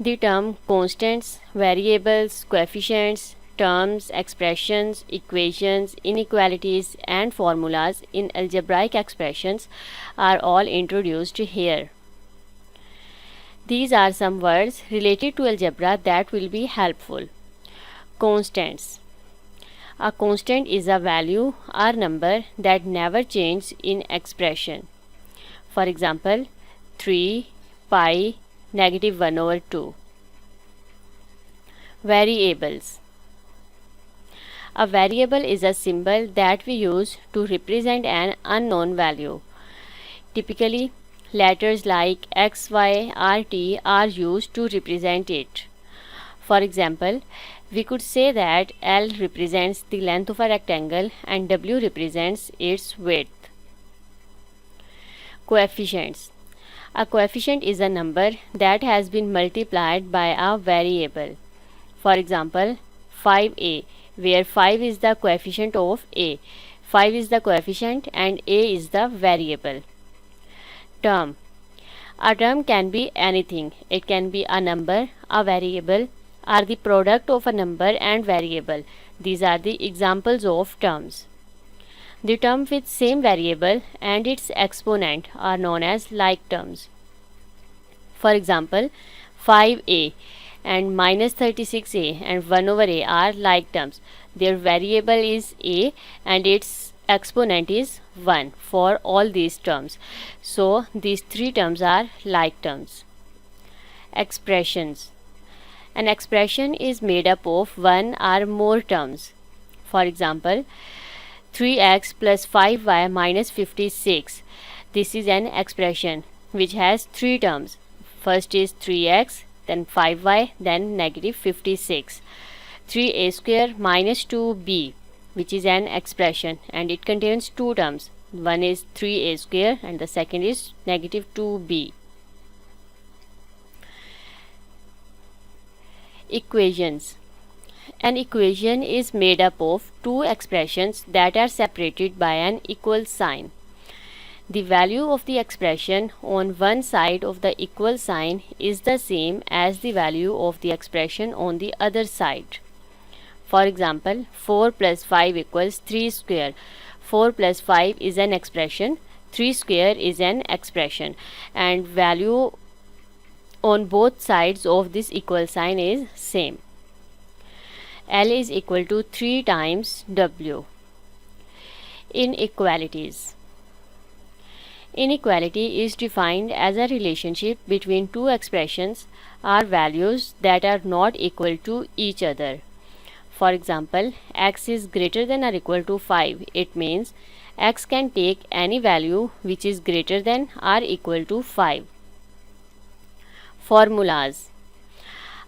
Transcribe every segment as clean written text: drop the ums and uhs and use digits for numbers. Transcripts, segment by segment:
The term constants, variables, coefficients, terms, expressions, equations, inequalities, and formulas in algebraic expressions are all introduced here. These are some words related to algebra that will be helpful. Constants. A constant is a value or number that never changes in expression. For example, 3, pi, -1/2. Variables. A variable is a symbol that we use to represent an unknown value. Typically, letters like x, y, or t are used to represent it. For example, we could say that L represents the length of a rectangle and W represents its width. Coefficients. A coefficient is a number that has been multiplied by a variable. For example, 5a, where 5 is the coefficient of a. 5 is the coefficient and a is the variable. Term. A term can be anything. It can be a number, a variable, or the product of a number and variable. These are the examples of terms. The term with same variable and its exponent are known as like terms. For example, 5a and -36a and 1/a are like terms. Their variable is a and its exponent is 1 for all these terms. So these three terms are like terms. Expressions. An expression is made up of one or more terms. For example, 3x plus 5y minus 56. This is an expression which has three terms. First is 3x, then 5y, then -56. 3a square minus 2b, which is an expression and it contains two terms. One is 3a square and the second is -2b. Equations. An equation is made up of two expressions that are separated by an equal sign. The value of the expression on one side of the equal sign is the same as the value of the expression on the other side. For example, 4 plus 5 equals 3 square. 4 plus 5 is an expression, 3 square is an expression, and value on both sides of this equal sign is same. L is equal to 3 times W. Inequalities. Inequality is defined as a relationship between two expressions or values that are not equal to each other. For example, x is greater than or equal to 5. It means x can take any value which is greater than or equal to 5. Formulas.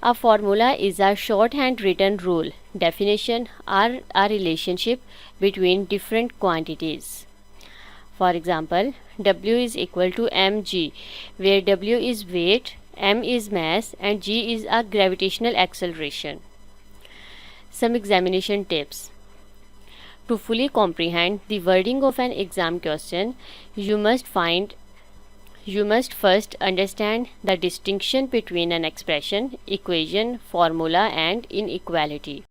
A formula is a shorthand written rule, definition, or a relationship between different quantities. For example, W is equal to mg, where W is weight, m is mass, and g is a gravitational acceleration. Some examination tips. To fully comprehend the wording of an exam question, you must first understand the distinction between an expression, equation, formula, and inequality.